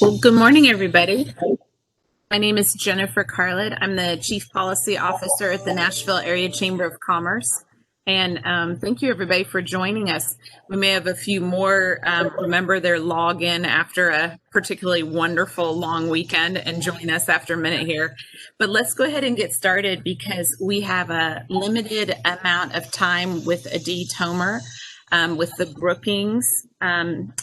Well, good morning, everybody. My name is Jennifer Carlett. I'm the Chief Policy Officer at the Nashville Area Chamber of Commerce. And thank you, everybody, for joining us. We may have a few more remember their login after a particularly wonderful long weekend and join us after a minute here. But let's go ahead and get started because we have a limited amount of time with Adie Tomer with the Brookings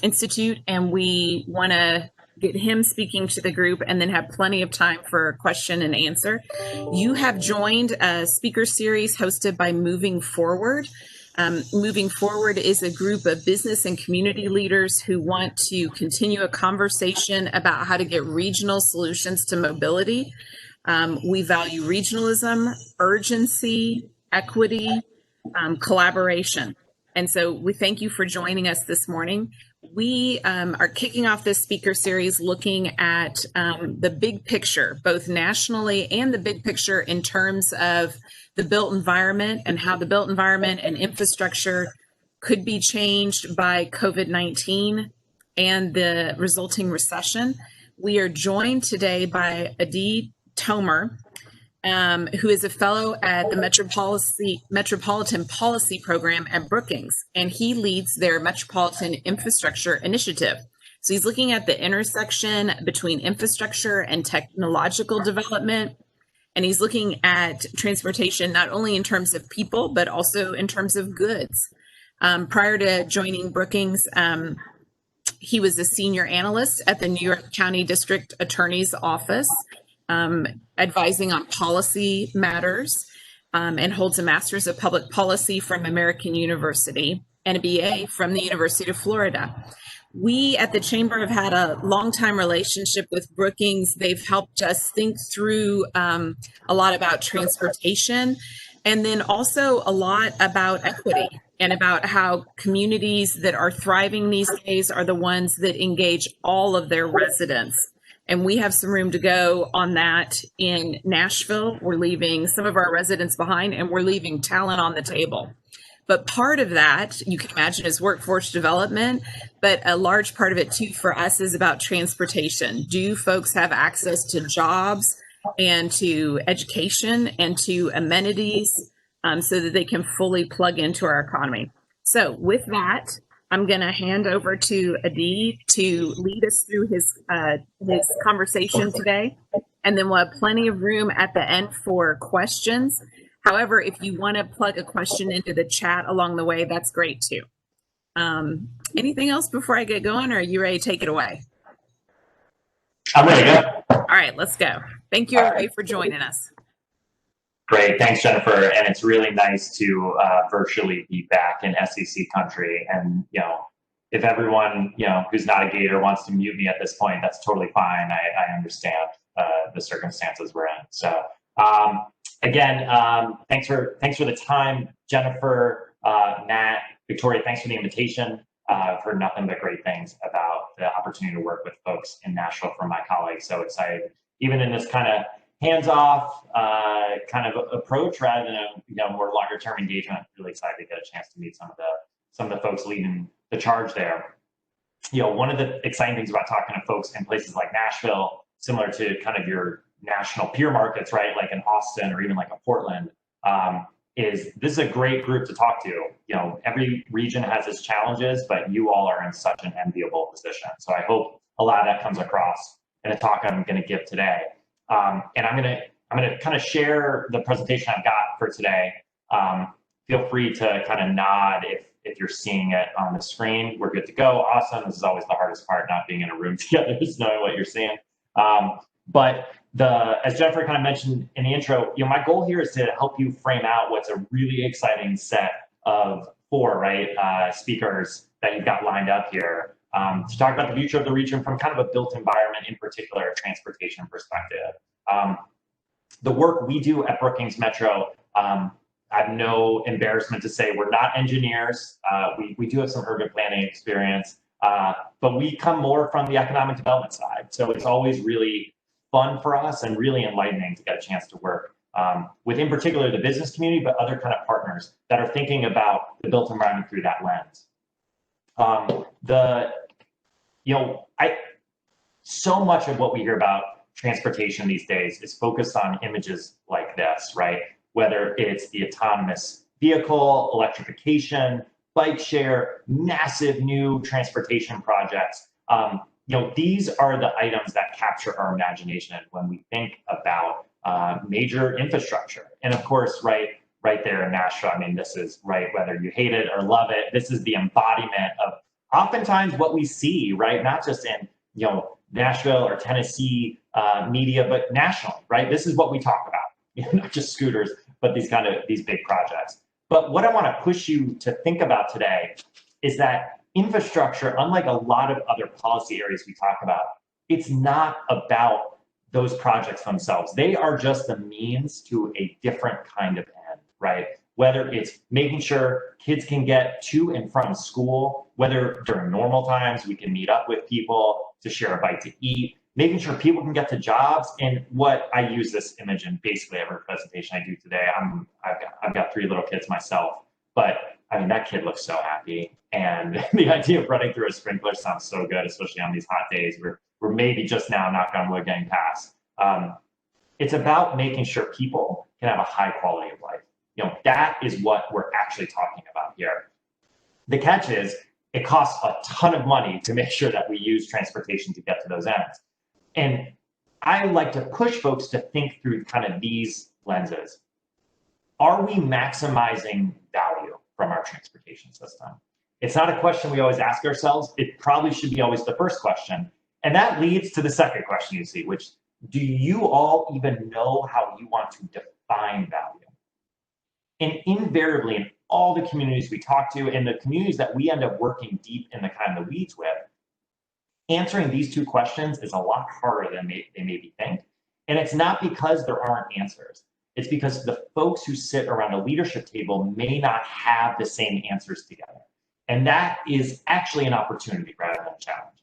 Institute, and we want to get him speaking to the group and then have plenty of time for question and answer. You have joined a speaker series hosted by Moving Forward. Moving Forward is a group of business and community leaders who want to continue a conversation about how to get regional solutions to mobility. We value regionalism, urgency, equity, collaboration. And so we thank you for joining us this morning. We are kicking off this speaker series looking at the big picture, both nationally and the big picture in terms of the built environment and how the built environment and infrastructure could be changed by COVID-19 and the resulting recession. We are joined today by Adie Tomer, who is a fellow at the Metropolitan Policy Program at Brookings, and he leads their Metropolitan Infrastructure Initiative. So he's looking at the intersection between infrastructure and technological development, and he's looking at transportation not only in terms of people, but also in terms of goods. Prior to joining Brookings, he was a senior analyst at the New York County District Attorney's Office, advising on policy matters, and holds a master's of public policy from American University and a BA from the University of Florida. We at the Chamber have had a long-time relationship with Brookings. They've helped us think through a lot about transportation, and then also a lot about equity and about how communities that are thriving these days are the ones that engage all of their residents. And we have some room to go on that in Nashville. We're leaving some of our residents behind, and we're leaving talent on the table. But part of that, you can imagine, is workforce development. But a large part of it, too, for us is about transportation. Do folks have access to jobs and to education and to amenities so that they can fully plug into our economy? So with that, I'm going to hand over to Adie to lead us through his conversation today, and then we'll have plenty of room at the end for questions. However, if you want to plug a question into the chat along the way, that's great too. Anything else before I get going, or are you ready to take it away? I'm ready to go. All right, let's go. Thank you, everybody, for joining us. Great. Thanks, Jennifer. And it's really nice to virtually be back in SEC country. And, if everyone, who's not a Gator wants to mute me at this point, that's totally fine. I understand the circumstances we're in. So again, thanks for the time, Jennifer, Matt, Victoria, thanks for the invitation. I've heard nothing but great things about the opportunity to work with folks in Nashville from my colleagues. So excited, even in this kind of hands-off kind of approach rather than a more longer-term engagement. Really excited to get a chance to meet some of the folks leading the charge there. One of the exciting things about talking to folks in places like Nashville, similar to kind of your national peer markets, right, like in Austin or even like a Portland, is this is a great group to talk to. Every region has its challenges, but you all are in such an enviable position. So I hope a lot of that comes across in the talk I'm going to give today. And I'm gonna kind of share the presentation I've got for today. Feel free to kind of nod if you're seeing it on the screen. We're good to go. Awesome. This is always the hardest part, not being in a room together, just knowing what you're seeing. But as Jennifer kind of mentioned in the intro, my goal here is to help you frame out what's a really exciting set of four speakers that you've got lined up here. To talk about the future of the region from kind of a built environment, in particular, a transportation perspective. The work we do at Brookings Metro, I have no embarrassment to say we're not engineers. We do have some urban planning experience, but we come more from the economic development side. So it's always really fun for us and really enlightening to get a chance to work with, in particular, the business community, but other kind of partners that are thinking about the built environment through that lens. so much of what we hear about transportation these days is focused on images like this, right? Whether it's the autonomous vehicle, electrification, bike share, massive new transportation projects. These are the items that capture our imagination when we think about major infrastructure. And of course, right there in Nashville, I mean, this is right, whether you hate it or love it, this is the embodiment of oftentimes what we see, right? Not just in, Nashville or Tennessee media, but nationally, right? This is what we talk about, not just scooters, but these big projects. But what I want to push you to think about today is that infrastructure, unlike a lot of other policy areas we talk about, it's not about those projects themselves. They are just the means to a different kind of end, right? Whether it's making sure kids can get to and from school, whether during normal times we can meet up with people to share a bite to eat, making sure people can get to jobs. And what I use this image in basically every presentation I do today. I've got 3 little kids myself, but I mean, that kid looks so happy. And the idea of running through a sprinkler sounds so good, especially on these hot days. We're maybe just now, knock on wood, getting past. It's about making sure people can have a high quality of life. That is what we're actually talking about here. The catch is it costs a ton of money to make sure that we use transportation to get to those ends. And I like to push folks to think through kind of these lenses. Are we maximizing value from our transportation system? It's not a question we always ask ourselves. It probably should be always the first question. And that leads to the second question you see, which, do you all even know how you want to define value? And invariably, in all the communities we talk to and the communities that we end up working deep in the kind of the weeds with, answering these 2 questions is a lot harder than they maybe think. And it's not because there aren't answers. It's because the folks who sit around a leadership table may not have the same answers together. And that is actually an opportunity rather than a challenge.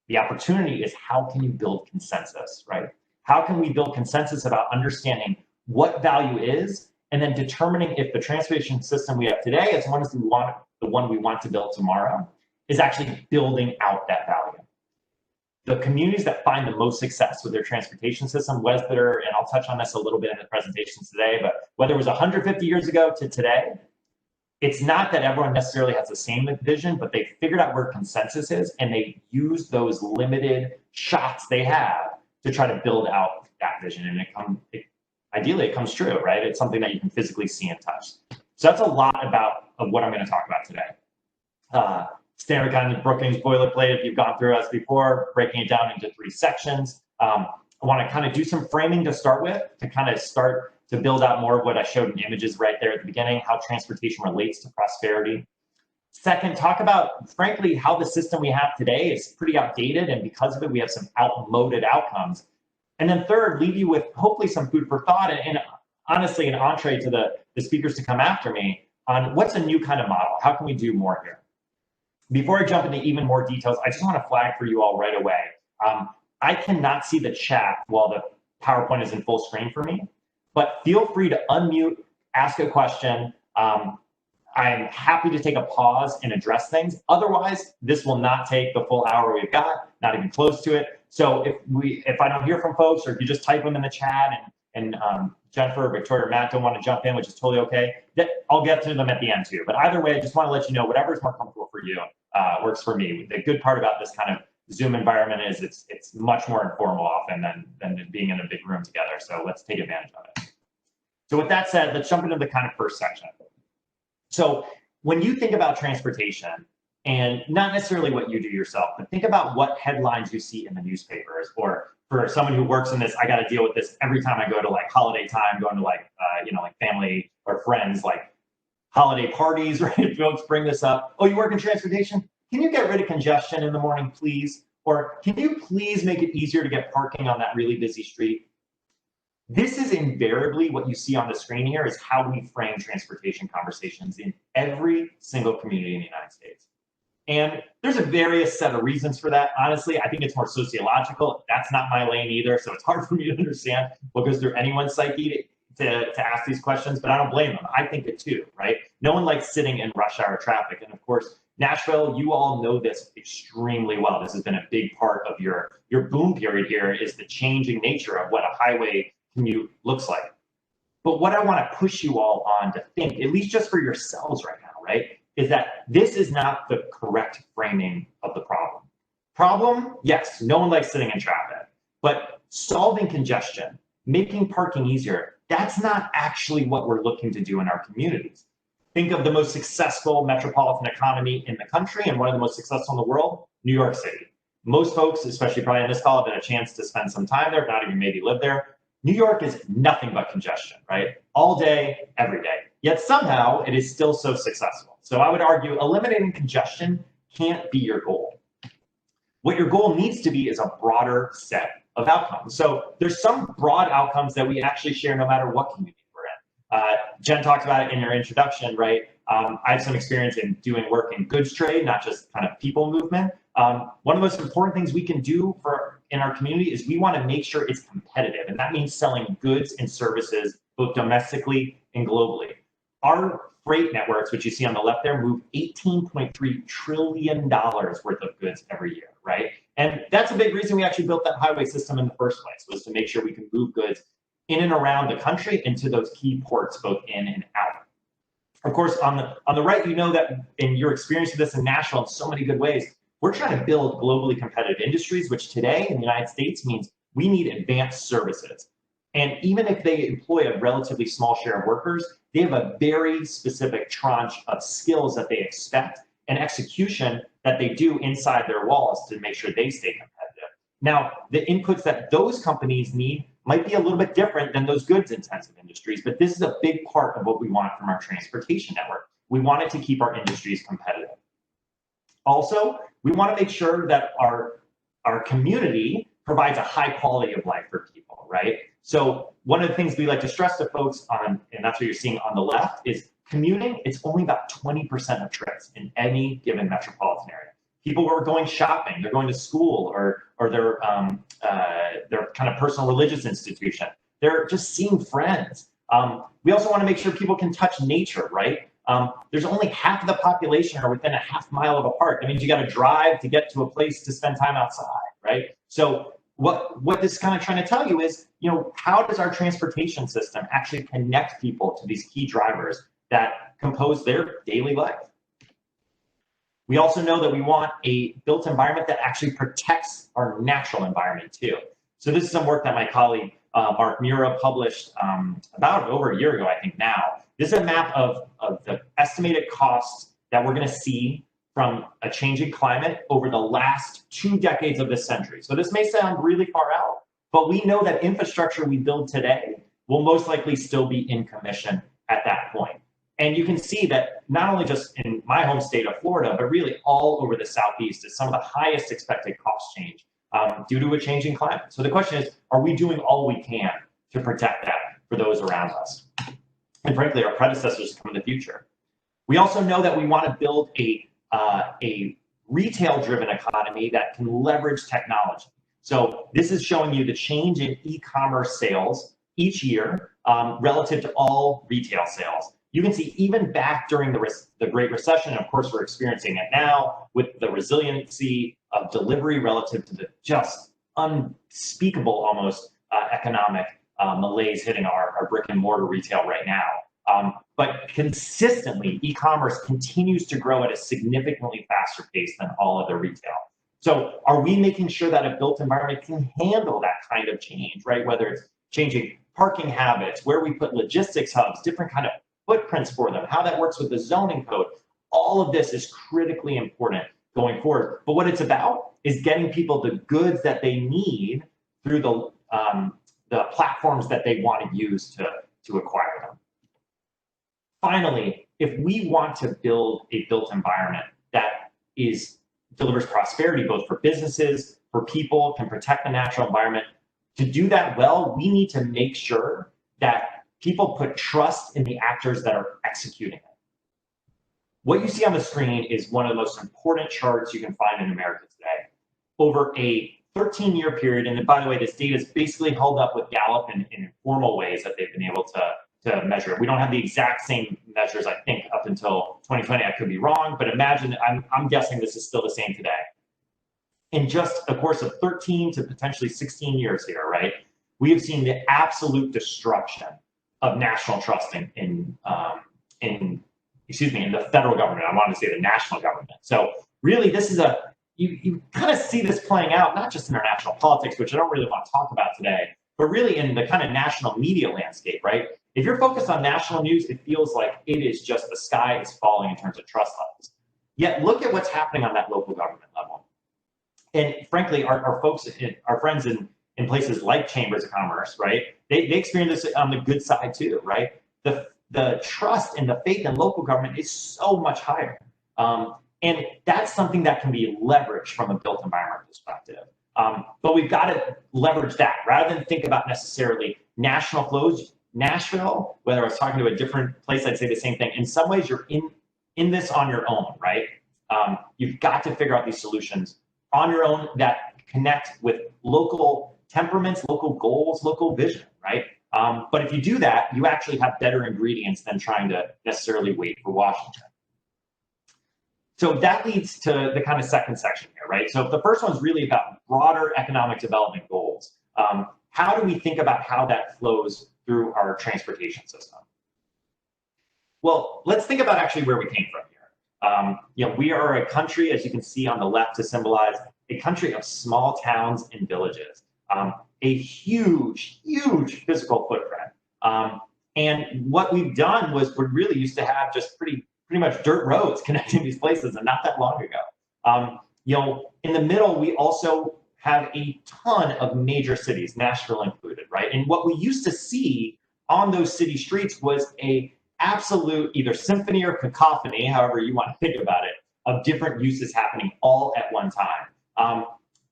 The opportunity is, how can you build consensus, right? How can we build consensus about understanding what value is, and then determining if the transportation system we have today, as one as the one we want to build tomorrow, is actually building out that value. The communities that find the most success with their transportation system, whether, and I'll touch on this a little bit in the presentations today, but whether it was 150 years ago to today, it's not that everyone necessarily has the same vision, but they figured out where consensus is, and they use those limited shots they have to try to build out that vision. And ideally, it comes true, right? It's something that you can physically see and touch. So that's a lot of what I'm going to talk about today. Standard kind of Brookings boilerplate, if you've gone through us before, breaking it down into 3 sections. I want to kind of do some framing to start with, to kind of start to build out more of what I showed in images right there at the beginning, how transportation relates to prosperity. Second, talk about, frankly, how the system we have today is pretty outdated, and because of it, we have some outmoded outcomes. And then third, leave you with hopefully some food for thought, and honestly, an entree to the speakers to come after me on what's a new kind of model. How can we do more here? Before I jump into even more details, I just want to flag for you all right away. I cannot see the chat while the PowerPoint is in full screen for me, but feel free to unmute, ask a question. I'm happy to take a pause and address things. Otherwise, this will not take the full hour we've got, not even close to it. So if I don't hear from folks, or if you just type them in the chat and Jennifer, Victoria, or Matt don't want to jump in, which is totally okay, I'll get to them at the end too. But either way, I just want to let you know, whatever is more comfortable for you works for me. The good part about this kind of Zoom environment is it's much more informal often than being in a big room together. So let's take advantage of it. So with that said, let's jump into the kind of first section. So when you think about transportation, and not necessarily what you do yourself, but think about what headlines you see in the newspapers. Or for someone who works in this, I got to deal with this every time I go to like holiday time, going to like family or friends, like holiday parties, right? Folks bring this up. Oh, you work in transportation? Can you get rid of congestion in the morning, please? Or can you please make it easier to get parking on that really busy street? This is invariably what you see on the screen here, is how we frame transportation conversations in every single community in the United States. And there's a various set of reasons for that. Honestly, I think it's more sociological. That's not my lane either, so it's hard for me to understand what goes through anyone's psyche to ask these questions, but I don't blame them. I think it too, right? No one likes sitting in rush hour traffic. And of course, Nashville, you all know this extremely well. This has been a big part of your boom period here, is the changing nature of what a highway commute looks like. But what I want to push you all on to think, at least just for yourselves right now, right, is that this is not the correct framing of the problem. Problem, yes, no one likes sitting in traffic, but solving congestion, making parking easier, that's not actually what we're looking to do in our communities. Think of the most successful metropolitan economy in the country and one of the most successful in the world, New York City. Most folks, especially probably in this call, have had a chance to spend some time there, if not even maybe live there. New York is nothing but congestion, right? All day, every day. Yet somehow it is still so successful. So I would argue eliminating congestion can't be your goal. What your goal needs to be is a broader set of outcomes. So there's some broad outcomes that we actually share no matter what community we're in. Jen talked about it in her introduction, right? I have some experience in doing work in goods trade, not just kind of people movement. One of the most important things we can do in our community is we want to make sure it's competitive. And that means selling goods and services both domestically and globally. Our freight networks, which you see on the left there, move $18.3 trillion worth of goods every year, right? And that's a big reason we actually built that highway system in the first place, was to make sure we can move goods in and around the country into those key ports, both in and out. Of course, on the right, you know that in your experience with this in Nashville in so many good ways, we're trying to build globally competitive industries, which today in the United States means we need advanced services. And even if they employ a relatively small share of workers, they have a very specific tranche of skills that they expect and execution that they do inside their walls to make sure they stay competitive. Now, the inputs that those companies need might be a little bit different than those goods intensive industries, but this is a big part of what we want from our transportation network. We want it to keep our industries competitive. Also, we want to make sure that our community provides a high quality of life for people, right? So one of the things we like to stress to folks on, and that's what you're seeing on the left, is commuting. It's only about 20% of trips in any given metropolitan area. People who are going shopping, they're going to school, or they're kind of personal religious institution. They're just seeing friends. We also want to make sure people can touch nature, right? There's only half of the population are within a half mile of a park. That means you got to drive to get to a place to spend time outside, right? So what this is kind of trying to tell you is, how does our transportation system actually connect people to these key drivers that compose their daily life? We also know that we want a built environment that actually protects our natural environment too. So this is some work that my colleague, Mark Mura, published about over a year ago, I think now. This is a map of the estimated costs that we're going to see from a changing climate over the last 2 decades of this century. So this may sound really far out, but we know that infrastructure we build today will most likely still be in commission at that point. And you can see that not only just in my home state of Florida, but really all over the Southeast is some of the highest expected cost change due to a changing climate. So the question is, are we doing all we can to protect that for those around us? And frankly, our predecessors come in the future. We also know that we want to build a retail-driven economy that can leverage technology. So this is showing you the change in e-commerce sales each year relative to all retail sales. You can see even back during the Great Recession, and of course we're experiencing it now with the resiliency of delivery relative to the just unspeakable almost economic malaise hitting our brick and mortar retail right now. But consistently, e-commerce continues to grow at a significantly faster pace than all other retail. So are we making sure that a built environment can handle that kind of change, right? Whether it's changing parking habits, where we put logistics hubs, different kind of footprints for them, how that works with the zoning code. All of this is critically important going forward. But what it's about is getting people the goods that they need through the platforms that they want to use to acquire them. Finally, if we want to build a built environment that delivers prosperity both for businesses, for people, can protect the natural environment, to do that well, we need to make sure that people put trust in the actors that are executing it. What you see on the screen is one of the most important charts you can find in America today. Over a 13-year period, and by the way, this data is basically held up with Gallup in informal ways that they've been able to to measure it. We don't have the exact same measures, I think, up until 2020. I could be wrong, but imagine, I'm guessing this is still the same today. In just a course of 13 to potentially 16 years here, right, we have seen the absolute destruction of national trust in the federal government. I wanted to say the national government. So really, this is you kind of see this playing out, not just in our national politics, which I don't really want to talk about today, but really in the kind of national media landscape, right? If you're focused on national news, it feels like it is just the sky is falling in terms of trust levels. Yet look at what's happening on that local government level. And frankly, our folks, our friends in places like chambers of commerce, right? They experience this on the good side too, right? The trust and the faith in local government is so much higher. And that's something that can be leveraged from a built environment perspective. But we've got to leverage that rather than think about necessarily national flows. Nashville, whether I was talking to a different place, I'd say the same thing. In some ways, you're in this on your own, right? You've got to figure out these solutions on your own that connect with local temperaments, local goals, local vision, right? But if you do that, you actually have better ingredients than trying to necessarily wait for Washington. So that leads to the kind of second section here, right? So the first one's really about broader economic development goals. How do we think about how that flows through our transportation system? Well, let's think about actually where we came from here. We are a country, as you can see on the left to symbolize, a country of small towns and villages, a huge, huge physical footprint. And what we've done was we really used to have just pretty much dirt roads connecting these places, and not that long ago. In the middle, we also have a ton of major cities, Nashville included, right? And what we used to see on those city streets was a absolute either symphony or cacophony, however you want to think about it, of different uses happening all at one time.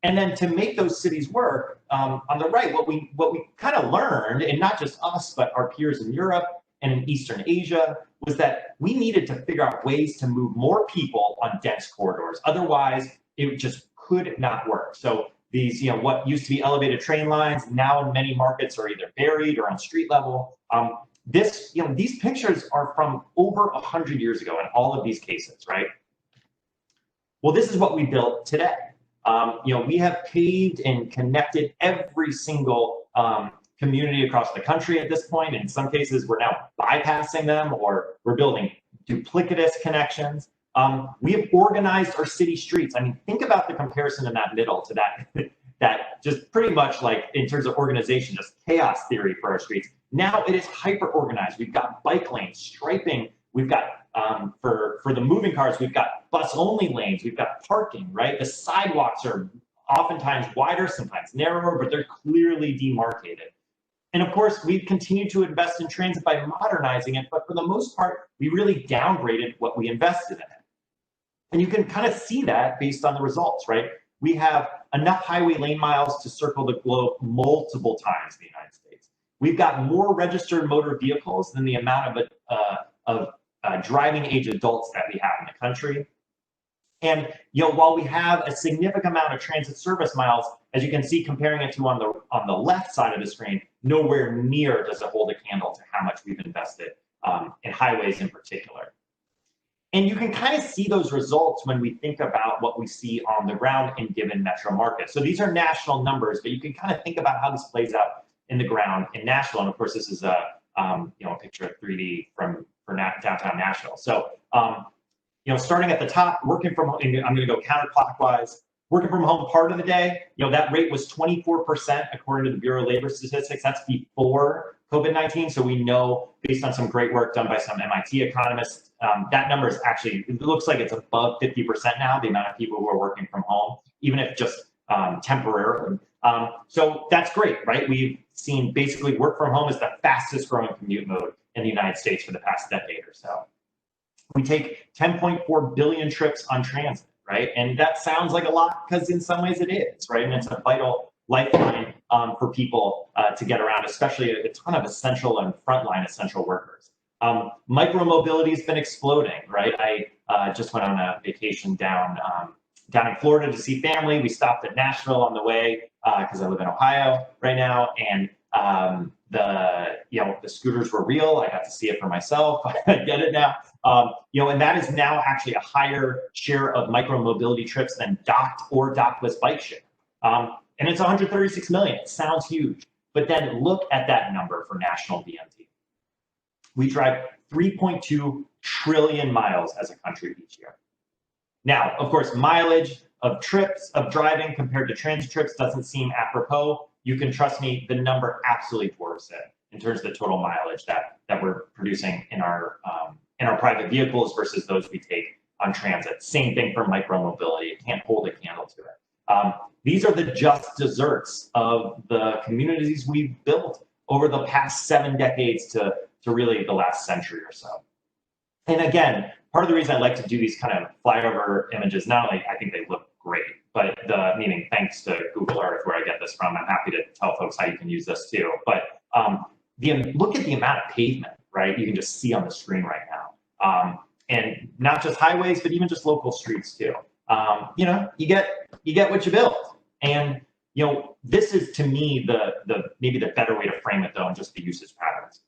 And then to make those cities work, on the right, what we kind of learned, and not just us, but our peers in Europe and in Eastern Asia, was that we needed to figure out ways to move more people on dense corridors. Otherwise, it just could not work. So these, what used to be elevated train lines, now in many markets are either buried or on street level. These pictures are from over 100 years ago in all of these cases, right? Well, this is what we built today. We have paved and connected every single community across the country at this point. In some cases, we're now bypassing them, or we're building duplicitous connections. We have organized our city streets. I mean, think about the comparison in that middle to that just pretty much like in terms of organization, just chaos theory for our streets. Now it is hyper organized. We've got bike lanes, striping. We've got for the moving cars, we've got bus only lanes. We've got parking, right? The sidewalks are oftentimes wider, sometimes narrower, but they're clearly demarcated. And of course, we've continued to invest in transit by modernizing it, but for the most part, we really downgraded what we invested in it. And you can kind of see that based on the results, right? We have enough highway lane miles to circle the globe multiple times in the United States. We've got more registered motor vehicles than the amount of driving age adults that we have in the country. And while we have a significant amount of transit service miles, as you can see, comparing it to on the left side of the screen, nowhere near does it hold a candle to how much we've invested in highways in particular. And you can kind of see those results when we think about what we see on the ground in given metro markets. So these are national numbers, but you can kind of think about how this plays out in the ground in Nashville. And of course, this is a picture of 3D for downtown Nashville. So starting at the top, working from home, I'm going to go counterclockwise. Working from home part of the day, that rate was 24% according to the Bureau of Labor Statistics. That's before COVID-19. So we know, based on some great work done by some MIT economists, that number is actually, it looks like it's above 50% now, the amount of people who are working from home, even if just temporarily. So that's great, right? We've seen basically work from home is the fastest growing commute mode in the United States for the past decade or so. We take 10.4 billion trips on transit, right? And that sounds like a lot because in some ways it is, right? And it's a vital lifeline for people to get around, especially a ton of essential and frontline essential workers. Micromobility has been exploding, right? I just went on a vacation down in Florida to see family. We stopped at Nashville on the way because I live in Ohio right now. And the scooters were real. I got to see it for myself. I get it now. And that is now actually a higher share of micromobility trips than docked or dockless bike share. And it's 136 million. It sounds huge, but then look at that number for national BMT. We drive 3.2 trillion miles as a country each year. Now, of course, mileage of trips, of driving compared to transit trips doesn't seem apropos. You can trust me, the number absolutely dwarfs it in terms of the total mileage that we're producing in our private vehicles versus those we take on transit. Same thing for micromobility. It can't hold a candle to it. These are the just desserts of the communities we've built over the past 7 decades to really the last century or so. And again, part of the reason I like to do these kind of flyover images, not only I think they look great, but meaning thanks to Google Earth, where I get this from. I'm happy to tell folks how you can use this too. But look at the amount of pavement, right? You can just see on the screen right now. And not just highways, but even just local streets too. You get what you build. And this is, to me, maybe the better way to frame it though, and just the usage patterns.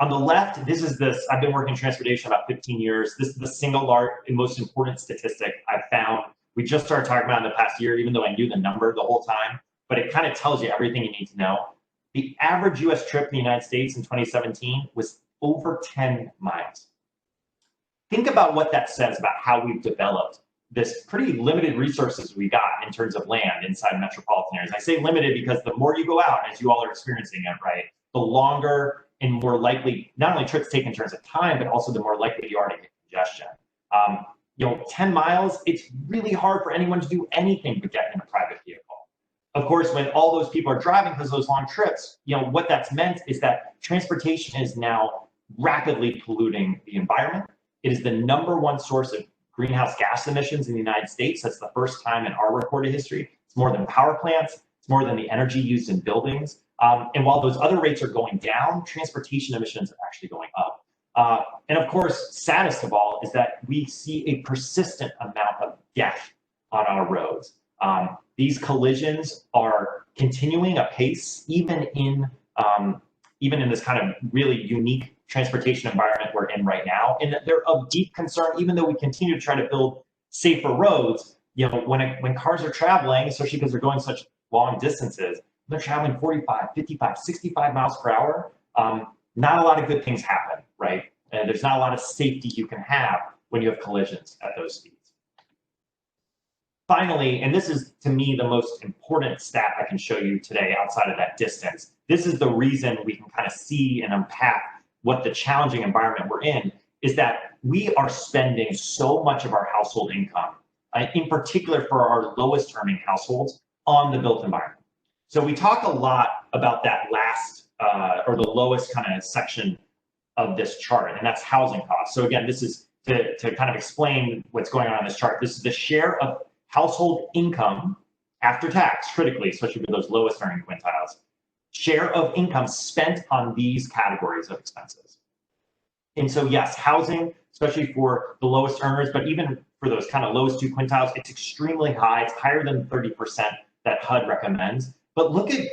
On the left, I've been working in transportation about 15 years. This is the single and most important statistic I've found. We just started talking about it in the past year, even though I knew the number the whole time, but it kind of tells you everything you need to know. The average US trip in the United States in 2017 was over 10 miles. Think about what that says about how we've developed this pretty limited resources we got in terms of land inside metropolitan areas. I say limited because the more you go out, as you all are experiencing it, right, the longer and more likely, not only trips take in terms of time, but also the more likely you are to get congestion. 10 miles, it's really hard for anyone to do anything but get in a private vehicle. Of course, when all those people are driving because of those long trips, what that's meant is that transportation is now rapidly polluting the environment. It is the #1 source of greenhouse gas emissions in the United States. That's the first time in our recorded history. It's more than power plants. It's more than the energy used in buildings. And while those other rates are going down, transportation emissions are actually going up. And of course, saddest of all is that we see a persistent amount of death on our roads. These collisions are continuing apace, even in this kind of really unique transportation environment we're in right now. And they're of deep concern, even though we continue to try to build safer roads. When cars are traveling, especially because they're going such long distances, they're traveling 45, 55, 65 miles per hour. Not a lot of good things happen, right? And there's not a lot of safety you can have when you have collisions at those speeds. Finally, and this is to me the most important stat I can show you today outside of that distance, this is the reason we can kind of see and unpack what the challenging environment we're in, is that we are spending so much of our household income, in particular for our lowest earning households, on the built environment. So we talk a lot about that last or the lowest kind of section of this chart, and that's housing costs. So again, this is to kind of explain what's going on this chart. This is the share of household income after tax, critically, especially for those lowest earning quintiles, share of income spent on these categories of expenses. And so yes, housing, especially for the lowest earners, but even for those kind of lowest 2 quintiles, it's extremely high. It's higher than 30% that HUD recommends. But look at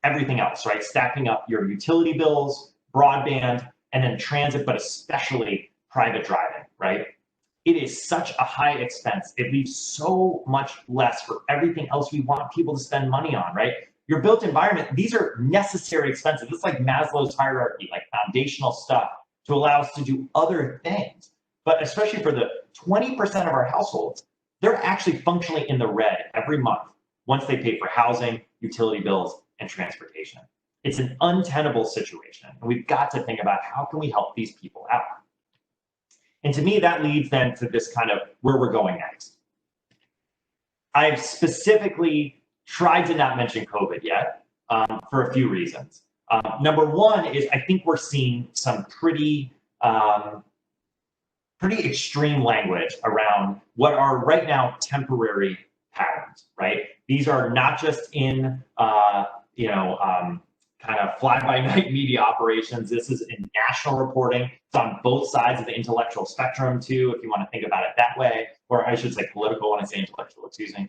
everything else, right? Stacking up your utility bills, broadband, and then transit, but especially private driving, right? It is such a high expense. It leaves so much less for everything else we want people to spend money on, right? Your built environment, these are necessary expenses. It's like Maslow's hierarchy, like foundational stuff to allow us to do other things. But especially for the 20% of our households, they're actually functionally in the red every month once they pay for housing, utility bills, and transportation. It's an untenable situation, and we've got to think about how can we help these people out. And to me, that leads then to this kind of where we're going next. I've specifically tried to not mention COVID yet for a few reasons. #1 is I think we're seeing some pretty extreme language around what are right now temporary patterns, right? These are not just in kind of fly-by-night media operations. This is in national reporting. It's on both sides of the intellectual spectrum too, if you want to think about it that way, or I should say political when I say intellectual, excuse me.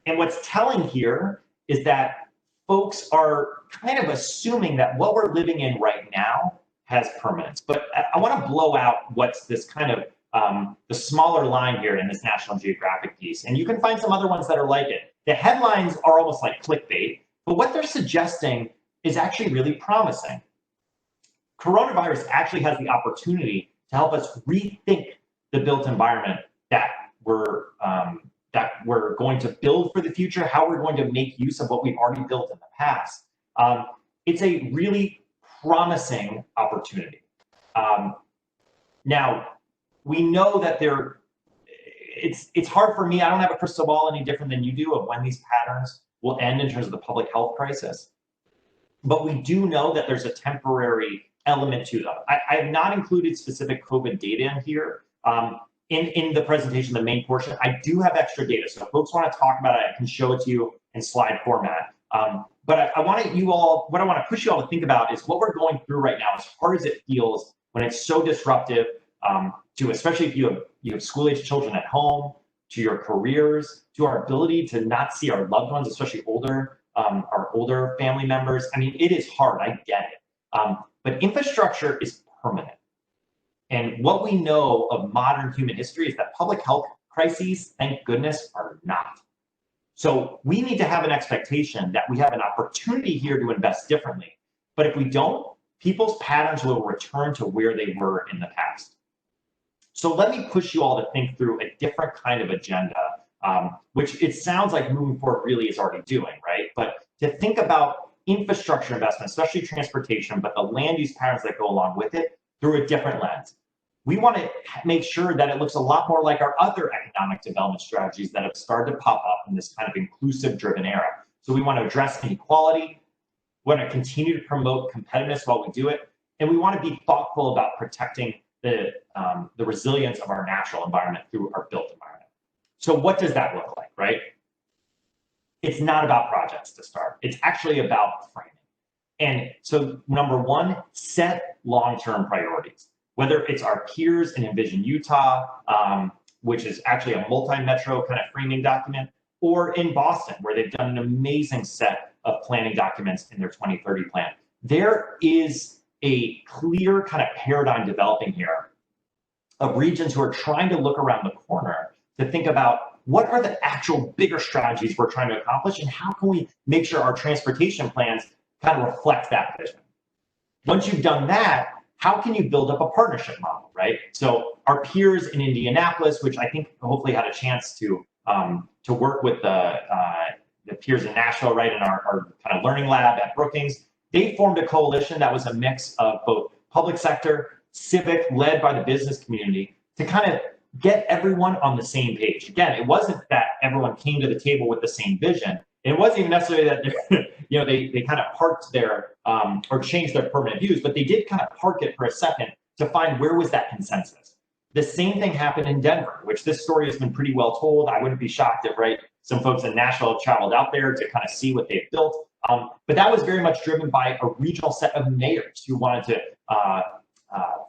And what's telling here is that folks are kind of assuming that what we're living in right now has permanence. But I want to blow out what's this kind of the smaller line here in this National Geographic piece. And you can find some other ones that are like it. The headlines are almost like clickbait, but what they're suggesting is actually really promising. Coronavirus actually has the opportunity to help us rethink the built environment that we're going to build for the future, how we're going to make use of what we've already built in the past. It's a really promising opportunity. Now, we know that it's hard for me. I don't have a crystal ball any different than you do of when these patterns will end in terms of the public health crisis. But we do know that there's a temporary element to them. I have not included specific COVID data in here. In the presentation, the main portion, I do have extra data. So if folks want to talk about it, I can show it to you in slide format. But I want you all, what I want to push you all to think about is what we're going through right now, as hard as it feels when it's so disruptive to, especially if you have school-age children at home, to your careers, to our ability to not see our loved ones, especially our older family members. I mean, it is hard, I get it. But infrastructure is permanent. And what we know of modern human history is that public health crises, thank goodness, are not. So we need to have an expectation that we have an opportunity here to invest differently. But if we don't, people's patterns will return to where they were in the past. So let me push you all to think through a different kind of agenda, which it sounds like moving forward really is already doing, right? But to think about infrastructure investment, especially transportation, but the land use patterns that go along with it through a different lens. We want to make sure that it looks a lot more like our other economic development strategies that have started to pop up in this kind of inclusive driven era. So we want to address inequality, we want to continue to promote competitiveness while we do it, and we want to be thoughtful about protecting the resilience of our natural environment through our built environment. So what does that look like, right? It's not about projects to start. It's actually about framing. And so number one, set long-term priorities. Whether it's our peers in Envision Utah, which is actually a multi-metro kind of framing document, or in Boston, where they've done an amazing set of planning documents in their 2030 plan. There is a clear kind of paradigm developing here of regions who are trying to look around the corner to think about what are the actual bigger strategies we're trying to accomplish, and how can we make sure our transportation plans kind of reflect that vision. Once you've done that, how can you build up a partnership model, right? So our peers in Indianapolis, which I think hopefully had a chance to work with the peers in Nashville, right, in our kind of learning lab at Brookings, they formed a coalition that was a mix of both public sector, civic, led by the business community, to kind of get everyone on the same page. Again, it wasn't that everyone came to the table with the same vision. It wasn't even necessarily that they kind of parked their or changed their permanent views, but they did kind of park it for a second to find where was that consensus. The same thing happened in Denver, which this story has been pretty well told. I wouldn't be shocked if, right, some folks in Nashville have traveled out there to kind of see what they've built. But that was very much driven by a regional set of mayors who wanted to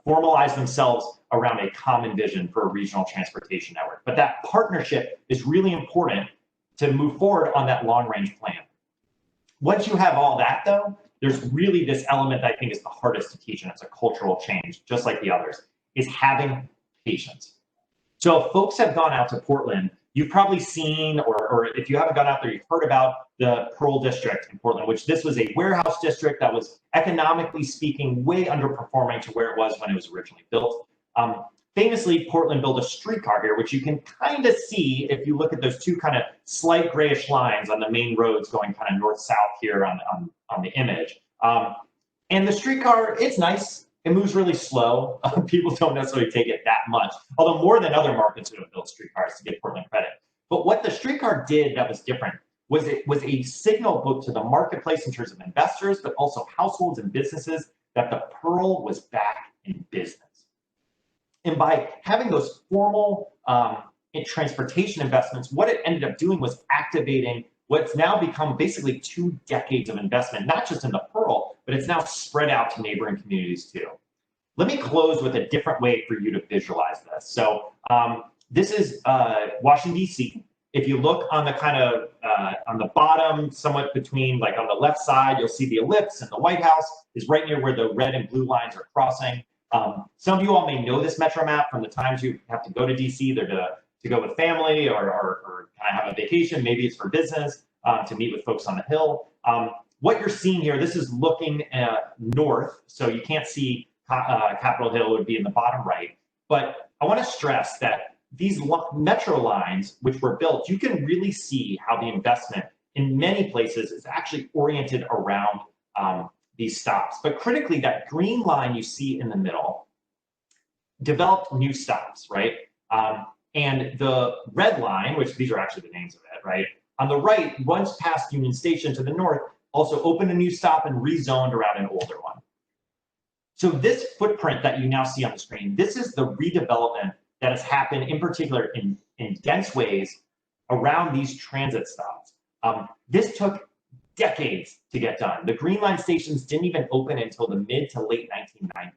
formalize themselves around a common vision for a regional transportation network. But that partnership is really important to move forward on that long-range plan. Once you have all that, though, there's really this element that I think is the hardest to teach, and it's a cultural change, just like the others, is having patience. So if folks have gone out to Portland, you've probably seen, or if you haven't gone out there, you've heard about the Pearl District in Portland, which this was a warehouse district that was economically speaking way underperforming to where it was when it was originally built. Famously, Portland built a streetcar here, which you can kind of see if you look at those two kind of slight grayish lines on the main roads going kind of north-south here on the image. And the streetcar, it's nice. It moves really slow. People don't necessarily take it that much, although more than other markets who have built streetcars, to give Portland credit. But what the streetcar did that was different was it was a signal both to the marketplace in terms of investors, but also households and businesses that the Pearl was back in business. And by having those formal transportation investments, what it ended up doing was activating what's now become basically 2 decades of investment, not just in the Pearl, but it's now spread out to neighboring communities too. Let me close with a different way for you to visualize this. So this is Washington, D.C. If you look on the kind of on the bottom, somewhat between, like on the left side, you'll see the ellipse, and the White House is right near where the red and blue lines are crossing. Some of you all may know this metro map from the times you have to go to DC, either to go with family or kind of have a vacation. Maybe it's for business, to meet with folks on the Hill. What you're seeing here, this is looking north, so you can't see Capitol Hill. Would be in the bottom right. But I want to stress that these metro lines, which were built, you can really see how the investment in many places is actually oriented around these stops. But critically, that green line you see in the middle developed new stops, right? And the red line, which these are actually the names of it, right? On the right, runs past Union Station to the north, also opened a new stop and rezoned around an older one. So this footprint that you now see on the screen, this is the redevelopment that has happened in particular in dense ways around these transit stops. This took decades to get done. The Green Line stations didn't even open until the mid to late 1990s.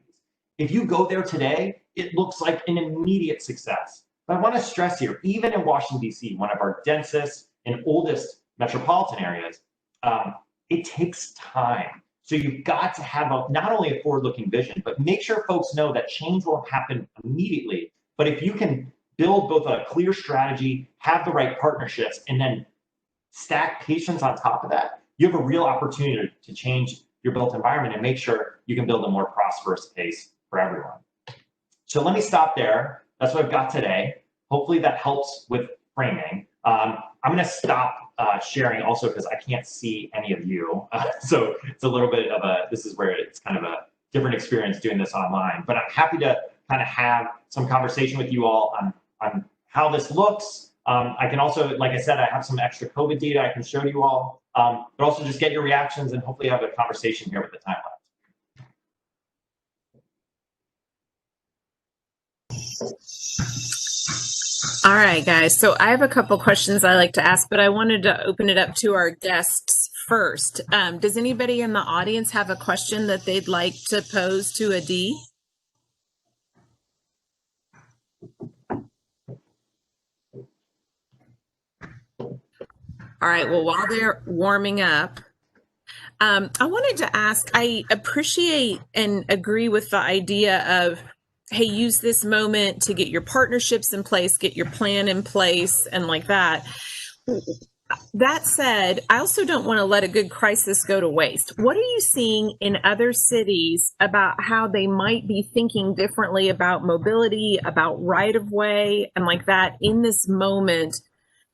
If you go there today, it looks like an immediate success. But I want to stress here, even in Washington, DC, one of our densest and oldest metropolitan areas, it takes time. So you've got to have not only a forward-looking vision, but make sure folks know that change won't happen immediately. But if you can build both a clear strategy, have the right partnerships, and then stack patience on top of that, you have a real opportunity to change your built environment and make sure you can build a more prosperous space for everyone. So let me stop there. That's what I've got today. Hopefully that helps with framing. I'm going to stop sharing also because I can't see any of you. So it's a little bit of this is where it's kind of a different experience doing this online. But I'm happy to kind of have some conversation with you all on how this looks. I can also, like I said, I have some extra COVID data I can show you all, but also just get your reactions and hopefully have a conversation here with the time left. All right, guys. So I have a couple questions I like to ask, but I wanted to open it up to our guests first. Does anybody in the audience have a question that they'd like to pose to Adie? All right. Well, while they're warming up, I wanted to ask, I appreciate and agree with the idea of, hey, use this moment to get your partnerships in place, get your plan in place, and like that. That said, I also don't want to let a good crisis go to waste. What are you seeing in other cities about how they might be thinking differently about mobility, about right-of-way, and like that in this moment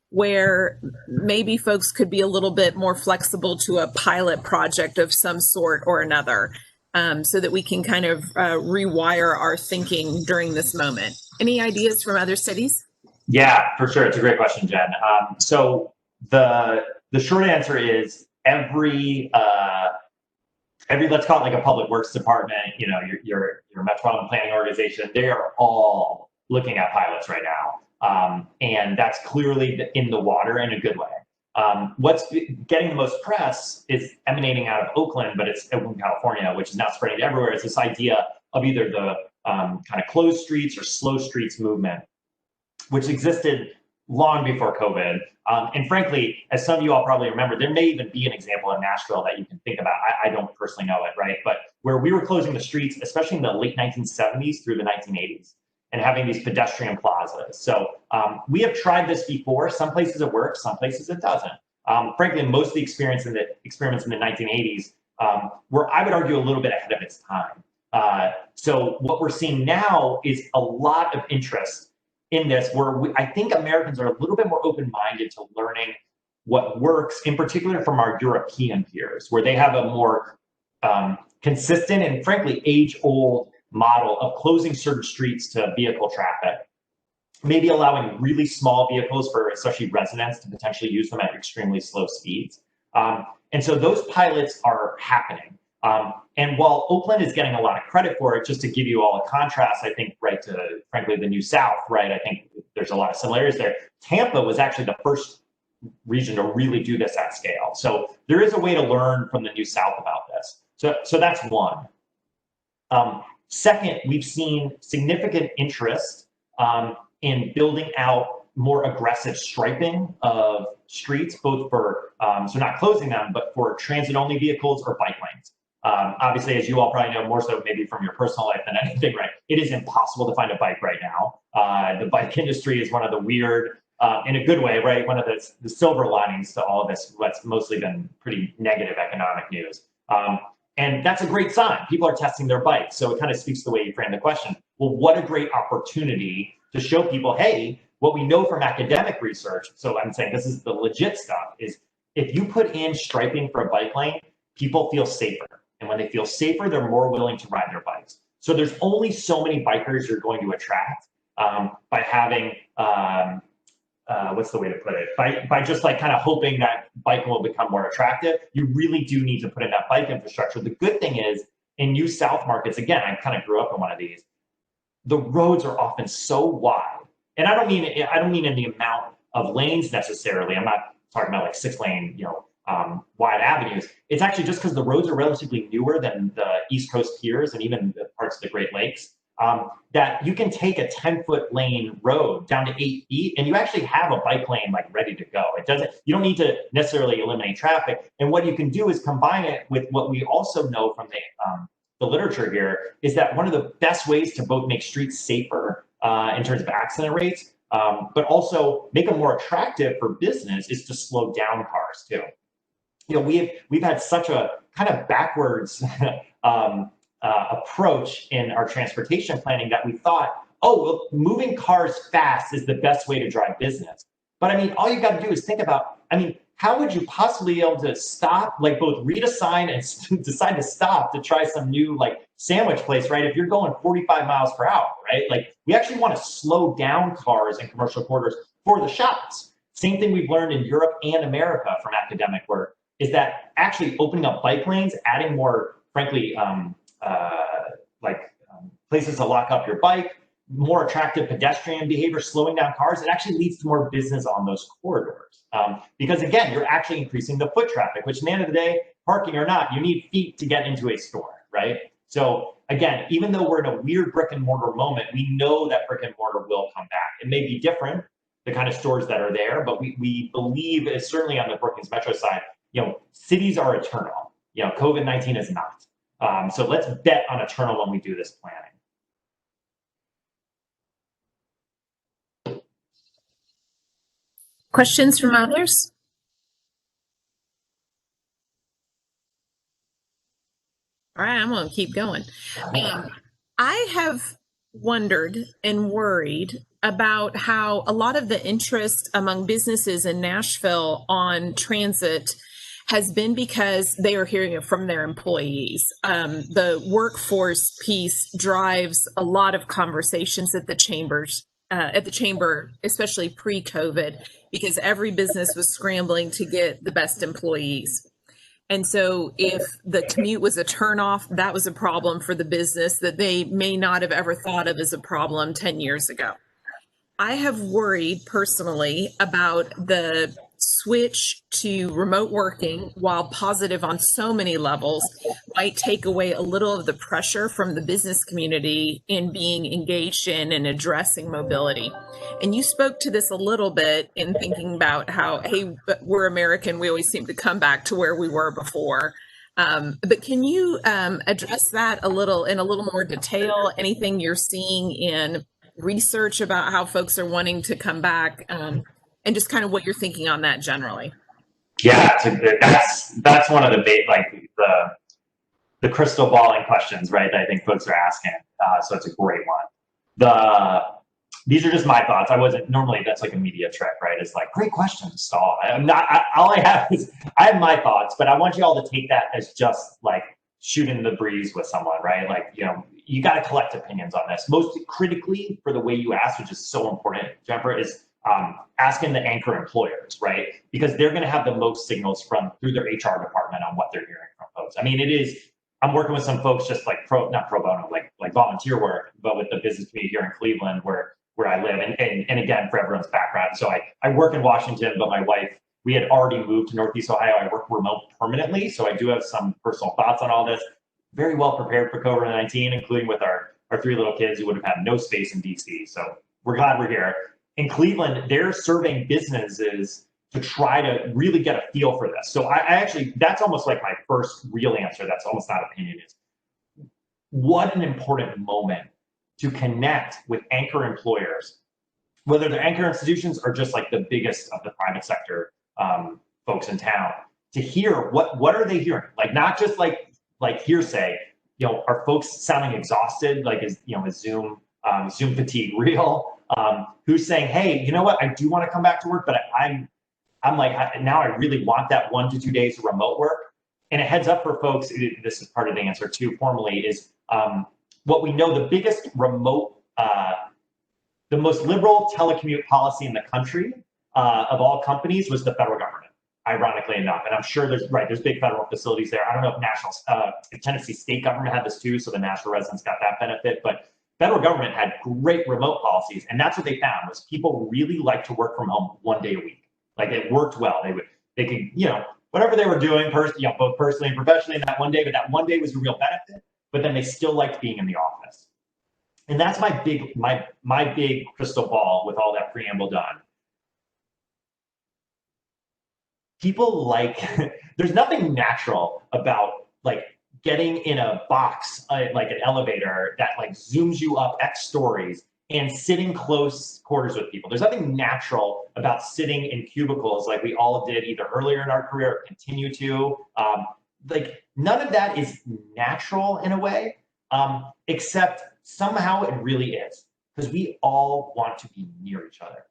where maybe folks could be a little bit more flexible to a pilot project of some sort or another? So that we can kind of rewire our thinking during this moment. Any ideas from other cities? Yeah, for sure. It's a great question, Jen. So the short answer is every let's call it like a public works department, you know, your metropolitan planning organization, they are all looking at pilots right now, and that's clearly in the water in a good way. What's getting the most press is emanating out of Oakland, but it's Oakland, California, which is now spreading to everywhere. It's this idea of either the kind of closed streets or slow streets movement, which existed long before COVID. And frankly, as some of you all probably remember, there may even be an example in Nashville that you can think about. I don't personally know it, right? But where we were closing the streets, especially in the late 1970s through the 1980s, and having these pedestrian plazas. So we have tried this before. Some places it works, some places it doesn't. Frankly, most of the experiments in the 1980s were, I would argue, a little bit ahead of its time. So what we're seeing now is a lot of interest in this, where I think Americans are a little bit more open-minded to learning what works, in particular from our European peers, where they have a more consistent and frankly age-old model of closing certain streets to vehicle traffic, maybe allowing really small vehicles for especially residents to potentially use them at extremely slow speeds. And so those pilots are happening. And while Oakland is getting a lot of credit for it, just to give you all a contrast, I think, right, to frankly the New South, right? I think there's a lot of similarities there. Tampa was actually the first region to really do this at scale. So there is a way to learn from the New South about this. So that's one. Second, we've seen significant interest in building out more aggressive striping of streets, both for, so not closing them, but for transit-only vehicles or bike lanes. Obviously, as you all probably know, more so maybe from your personal life than anything, right? It is impossible to find a bike right now. The bike industry is one of the weird, in a good way, right? One of the silver linings to all of this, what's mostly been pretty negative economic news. And that's a great sign. People are testing their bikes. So it kind of speaks to the way you frame the question. Well, what a great opportunity to show people, hey, what we know from academic research, so I'm saying this is the legit stuff, is if you put in striping for a bike lane, people feel safer. And when they feel safer, they're more willing to ride their bikes. So there's only so many bikers you're going to attract by having, what's the way to put it? By just like kind of hoping that biking will become more attractive. You really do need to put in that bike infrastructure. The good thing is in new South markets, again, I kind of grew up in one of these, the roads are often so wide. And I don't mean in the amount of lanes necessarily. I'm not talking about like 6-lane, wide avenues. It's actually just because the roads are relatively newer than the East Coast peers and even the parts of the Great Lakes, that you can take a 10-foot lane road down to 8 feet and you actually have a bike lane like ready to go. You don't need to necessarily eliminate traffic. And what you can do is combine it with what we also know from the literature here is that one of the best ways to both make streets safer in terms of accident rates, but also make them more attractive for business is to slow down cars too. We've had such a kind of backwards approach in our transportation planning that we thought, oh, well, moving cars fast is the best way to drive business. But I mean, all you got to do is think about, how would you possibly be able to stop, like both read a sign and decide to stop to try some new like sandwich place, right? If you're going 45 miles per hour, right? Like we actually want to slow down cars in commercial corridors for the shops. Same thing we've learned in Europe and America from academic work is that actually opening up bike lanes, adding more, frankly, places to lock up your bike, more attractive pedestrian behavior, slowing down cars, it actually leads to more business on those corridors. Because again, you're actually increasing the foot traffic, which at the end of the day, parking or not, you need feet to get into a store, right? So again, even though we're in a weird brick and mortar moment, we know that brick and mortar will come back. It may be different, the kind of stores that are there, but we believe, certainly on the Brookings Metro side, cities are eternal. COVID-19 is not. So let's bet on eternal when we do this planning. Questions from others? All right, I'm going to keep going. I have wondered and worried about how a lot of the interest among businesses in Nashville on transit has been because they are hearing it from their employees. The workforce piece drives a lot of conversations at the chamber, especially pre-COVID, because every business was scrambling to get the best employees. And so if the commute was a turnoff, that was a problem for the business that they may not have ever thought of as a problem 10 years ago. I have worried personally about the switch to remote working, while positive on so many levels, might take away a little of the pressure from the business community in being engaged in and addressing mobility. And you spoke to this a little bit in thinking about how, hey, we're American, we always seem to come back to where we were before. But can you address that in a little more detail? Anything you're seeing in research about how folks are wanting to come back, and just kind of what you're thinking on that generally? Yeah, that's one of the crystal balling questions, right? That I think folks are asking. So it's a great one. These are just my thoughts. Normally that's like a media trick, right? It's like, great question, stall. All I have is I have my thoughts, but I want you all to take that as just like shooting the breeze with someone, right? Like, you got to collect opinions on this. Most critically, for the way you ask, which is so important, Jennifer, is asking the anchor employers, right? Because they're going to have the most signals through their HR department on what they're hearing from folks. I'm working with some folks just like not pro bono, like volunteer work, but with the business community here in Cleveland where I live. And again, for everyone's background. So I work in Washington, but my wife, we had already moved to Northeast Ohio. I work remote permanently. So I do have some personal thoughts on all this. Very well prepared for COVID-19, including with our 3 little kids who would have had no space in DC. So we're glad we're here. In Cleveland, they're surveying businesses to try to really get a feel for this. So I actually, that's almost like my first real answer. That's almost not opinion, is what an important moment to connect with anchor employers, whether they're anchor institutions or just like the biggest of the private sector folks in town, to hear what are they hearing? Like, not just like hearsay. You know, are folks sounding exhausted? Like, is Zoom fatigue real? Who's saying, hey, you know what? I do want to come back to work, but I'm like, now I really want that 1 to 2 days of remote work. And a heads up for folks, this is part of the answer too, formally, is what we know, the biggest remote, the most liberal telecommute policy in the country of all companies was the federal government, ironically enough. And I'm sure there's big federal facilities there. I don't know if Tennessee state government had this too, so the national residents got that benefit, but federal government had great remote policies. And that's what they found, was people really like to work from home 1 day a week. Like, it worked well. They could, whatever they were doing, both personally and professionally in that 1 day, but that 1 day was a real benefit. But then they still liked being in the office. And that's my big crystal ball with all that preamble done. People there's nothing natural about like getting in a box, like an elevator that like zooms you up X stories and sitting close quarters with people. There's nothing natural about sitting in cubicles like we all did either earlier in our career or continue to. Like, none of that is natural in a way, except somehow it really is, because we all want to be near each other.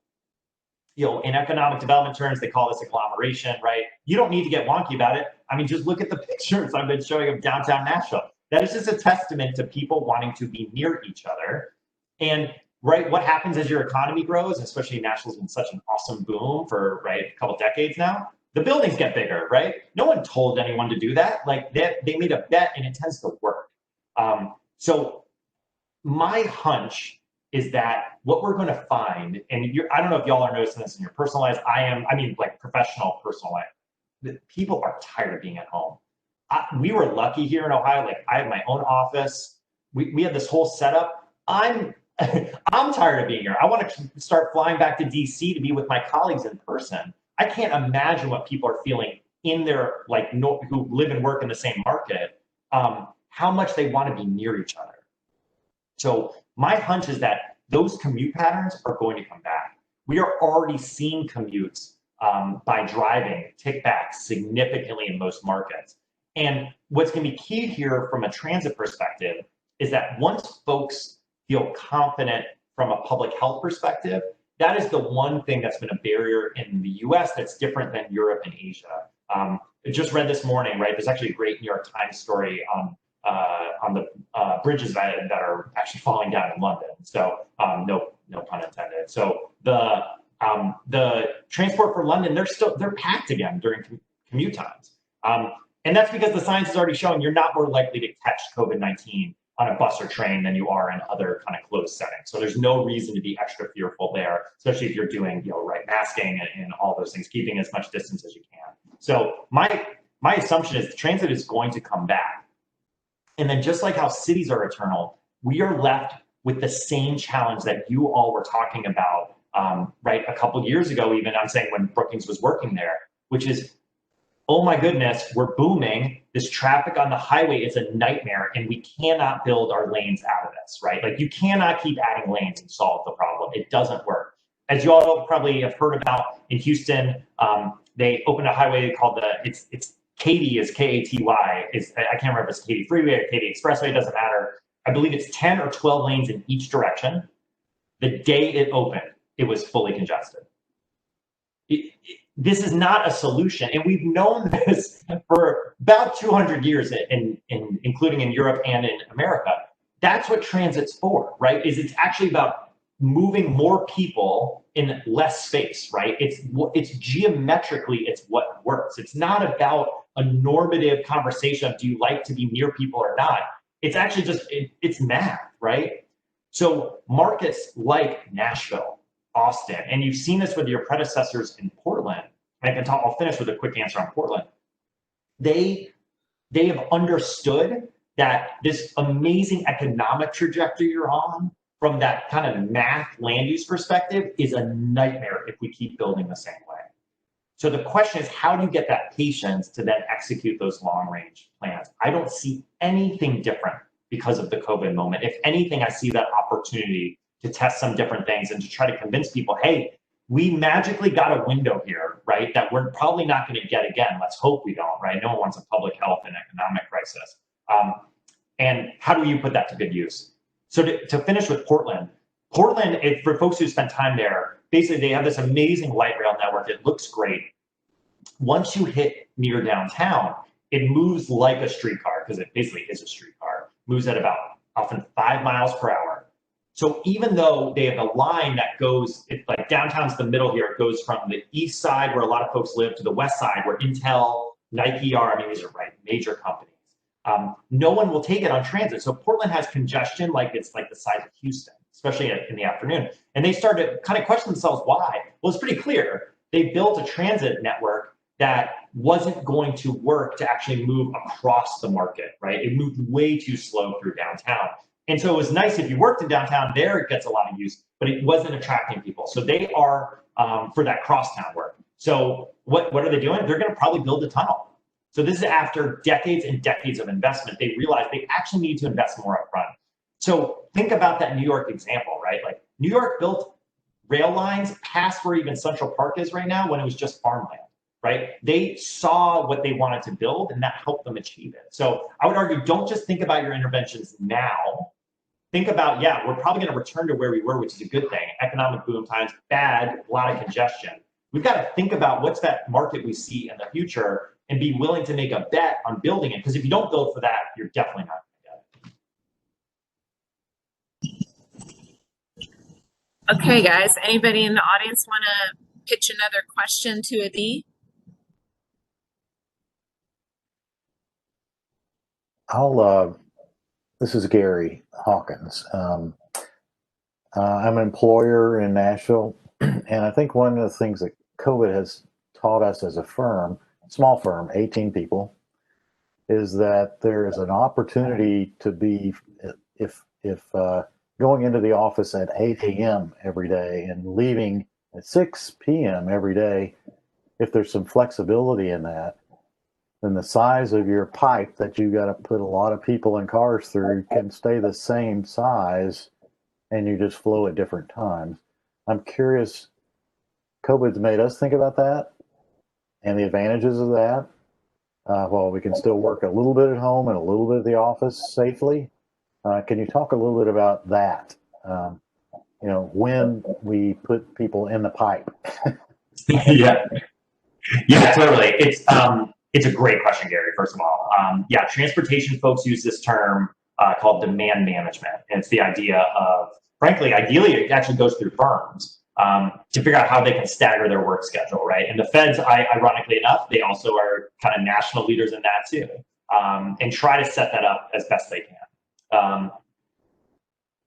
In economic development terms, they call this agglomeration, right? You don't need to get wonky about it. I mean, just look at the pictures I've been showing of downtown Nashville. That is just a testament to people wanting to be near each other. And what happens as your economy grows, especially Nashville's been such an awesome boom for a couple decades now, the buildings get bigger, right? No one told anyone to do that. Like, they made a bet and it tends to work. So my hunch is that what we're going to find, and I don't know if y'all are noticing this in your personal lives. Like professional, personal life. People are tired of being at home. We were lucky here in Ohio. Like, I have my own office. We have this whole setup. I'm tired of being here. I want to start flying back to DC to be with my colleagues in person. I can't imagine what people are feeling in their who live and work in the same market, how much they want to be near each other. So my hunch is that those commute patterns are going to come back. We are already seeing commutes by driving tick back significantly in most markets. And what's going to be key here from a transit perspective is that once folks feel confident from a public health perspective, that is the one thing that's been a barrier in the US that's different than Europe and Asia. I just read this morning, right? There's actually a great New York Times story on the bridges that are actually falling down in London. So no pun intended. So the transport for London, they're packed again during commute times. And that's because the science is already showing you're not more likely to catch COVID-19 on a bus or train than you are in other kind of closed settings. So there's no reason to be extra fearful there, especially if you're doing, masking and all those things, keeping as much distance as you can. So my assumption is the transit is going to come back. And then just like how cities are eternal, we are left with the same challenge that you all were talking about, a couple years ago, even I'm saying when Brookings was working there, which is, oh my goodness, we're booming. This traffic on the highway is a nightmare, and we cannot build our lanes out of this, right? Like, you cannot keep adding lanes and solve the problem. It doesn't work. As you all probably have heard about in Houston, they opened a highway called it's Katy, is K-A-T-Y. I can't remember if it's Katy Freeway or Katy Expressway, it doesn't matter. I believe it's 10 or 12 lanes in each direction. The day it opened, it was fully congested. This is not a solution, and we've known this for about 200 years, including in Europe and in America. That's what transit's for, right? It's actually about moving more people in less space, right? It's geometrically, it's what works. It's not about a normative conversation of do you like to be near people or not. It's actually just it's math, right? So markets like Nashville, Austin, and you've seen this with your predecessors in Portland. I'll finish with a quick answer on Portland. They have understood that this amazing economic trajectory you're on from that kind of math land use perspective is a nightmare if we keep building the same way. So the question is, how do you get that patience to then execute those long range plans? I don't see anything different because of the COVID moment. If anything, I see that opportunity to test some different things and to try to convince people, hey, we magically got a window here, right, that we're probably not going to get again. Let's hope we don't, right? No one wants a public health and economic crisis. And how do you put that to good use? So to finish with Portland, for folks who spend time there, basically they have this amazing light rail network. It looks great. Once you hit near downtown, it moves like a streetcar, because it basically is a streetcar, moves at about often 5 miles per hour. So even though they have a line that goes, like downtown's the middle here, it goes from the east side where a lot of folks live to the west side where Intel, Nike are, I mean, these are major companies. No one will take it on transit. So Portland has congestion like it's like the size of Houston, especially in the afternoon. And they started to kind of question themselves why. Well, it's pretty clear. They built a transit network that wasn't going to work to actually move across the market, right? It moved way too slow through downtown. And so it was nice if you worked in downtown, there it gets a lot of use, but it wasn't attracting people. So they are for that crosstown work. So what are they doing? They're going to probably build a tunnel. So this is after decades and decades of investment. They realized they actually need to invest more upfront. So think about that New York example, right? Like New York built rail lines past where even Central Park is right now when it was just farmland, right? They saw what they wanted to build and that helped them achieve it. So I would argue, don't just think about your interventions now. Think about, yeah, we're probably going to return to where we were, which is a good thing. Economic boom times, bad, a lot of congestion. We've got to think about what's that market we see in the future and be willing to make a bet on building it. Because if you don't build for that, you're definitely not going to get it. Okay, guys, anybody in the audience want to pitch another question to Adie? This is Gary Hawkins. I'm an employer in Nashville, and I think one of the things that COVID has taught us as a firm, small firm, 18 people, is that there is an opportunity to be, if going into the office at 8 a.m. every day and leaving at 6 p.m. every day, if there's some flexibility in that, then the size of your pipe that you got to put a lot of people and cars through can stay the same size, and you just flow at different times. I'm curious, COVID's made us think about that and the advantages of that. While we can still work a little bit at home and a little bit at the office safely. Can you talk a little bit about that? When we put people in the pipe. Yeah, totally. It's a great question, Gary, first of all. Yeah, transportation folks use this term called demand management. And it's the idea of, frankly, ideally, it actually goes through firms to figure out how they can stagger their work schedule, right? And the feds, ironically enough, they also are kind of national leaders in that too, and try to set that up as best they can.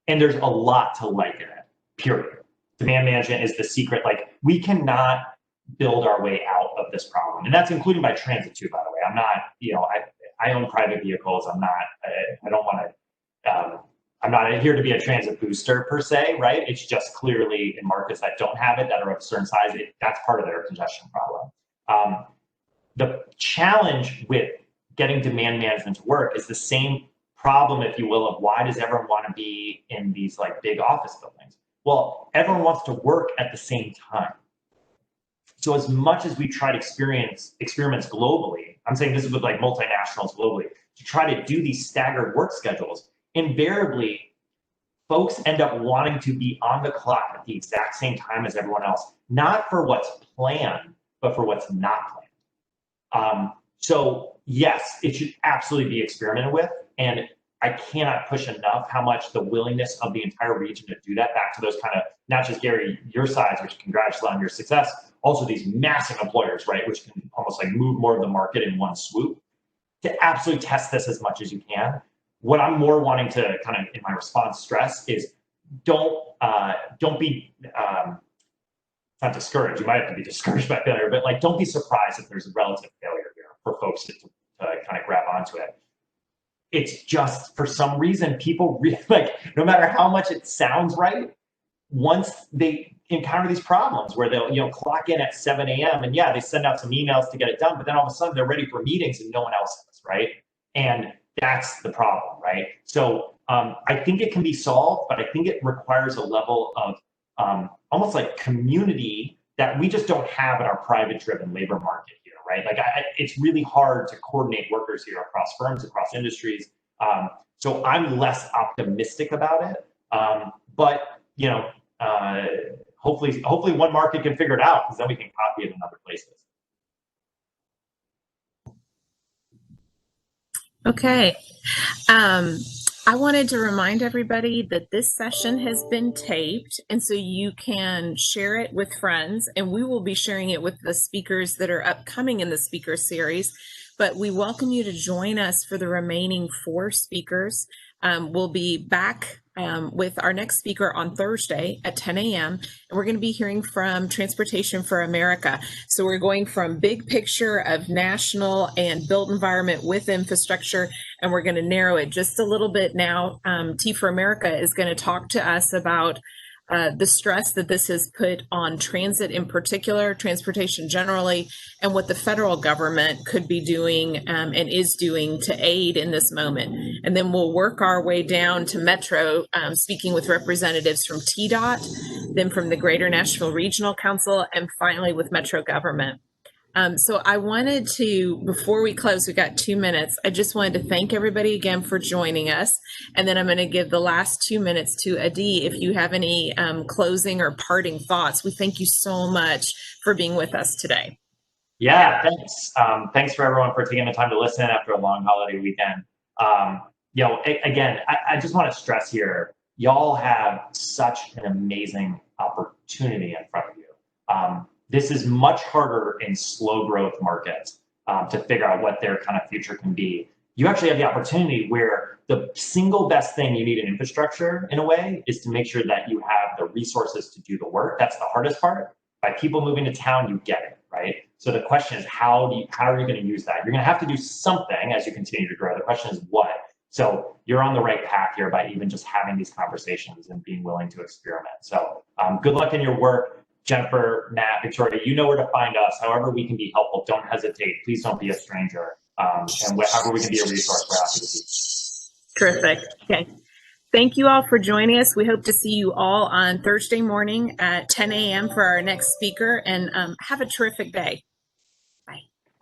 And there's a lot to like in it, period. Demand management is the secret. Like, we cannot build our way out of this problem. And that's including by transit too, by the way. I'm not, I own private vehicles. I'm not here to be a transit booster per se, right? It's just clearly in markets that don't have it, that are of a certain size, that's part of their congestion problem. The challenge with getting demand management to work is the same problem, if you will, of why does everyone want to be in these like big office buildings? Well, everyone wants to work at the same time. So as much as we try to experiments globally, I'm saying this is with like multinationals globally, to try to do these staggered work schedules, invariably, folks end up wanting to be on the clock at the exact same time as everyone else, not for what's planned, but for what's not planned. So yes, it should absolutely be experimented with. And I cannot push enough how much the willingness of the entire region to do that, back to those kind of, not just Gary, your size, which congratulations on your success, also these massive employers, right, which can almost like move more of the market in one swoop, to absolutely test this as much as you can. What I'm more wanting to kind of in my response stress is don't be, not discouraged, you might have to be discouraged by failure, but like, don't be surprised if there's a relative failure here for folks to kind of grab onto it. it's just, for some reason, people really, like, no matter how much it sounds right, once they encounter these problems where they'll, clock in at 7 a.m. and they send out some emails to get it done, but then all of a sudden they're ready for meetings and no one else is, right? And that's the problem, right? So I think it can be solved, but I think it requires a level of almost like community that we just don't have in our private-driven labor market here, right? Like, it's really hard to coordinate workers here across firms, across industries. So I'm less optimistic about it, but hopefully one market can figure it out, because then we can copy it in other places. Okay. I wanted to remind everybody that this session has been taped, and so you can share it with friends, and we will be sharing it with the speakers that are upcoming in the speaker series. But we welcome you to join us for the remaining 4 speakers. We'll be back with our next speaker on Thursday at 10 a.m. And we're going to be hearing from Transportation for America. So we're going from big picture of national and built environment with infrastructure, and we're going to narrow it just a little bit now. T for America is going to talk to us about the stress that this has put on transit in particular, transportation generally, and what the federal government could be doing and is doing to aid in this moment. And then we'll work our way down to Metro, speaking with representatives from TDOT, then from the Greater Nashville Regional Council, and finally with Metro government. So I wanted to, before we close, we've got 2 minutes. I just wanted to thank everybody again for joining us. And then I'm going to give the last 2 minutes to Adie if you have any closing or parting thoughts. We thank you so much for being with us today. Yeah, thanks. Thanks for everyone for taking the time to listen after a long holiday weekend. Again, I just want to stress here, y'all have such an amazing opportunity in front of you. This is much harder in slow growth markets to figure out what their kind of future can be. You actually have the opportunity where the single best thing you need in infrastructure, in a way, is to make sure that you have the resources to do the work. That's the hardest part. By people moving to town, you get it, right? So the question is, how are you going to use that? You're going to have to do something as you continue to grow. The question is what? So you're on the right path here by even just having these conversations and being willing to experiment. So good luck in your work. Jennifer, Matt, Victoria, you know where to find us. However we can be helpful, don't hesitate. Please don't be a stranger. And however we can be a resource, we're happy to be. Terrific. Okay. Thank you all for joining us. We hope to see you all on Thursday morning at 10 a.m. for our next speaker, and have a terrific day.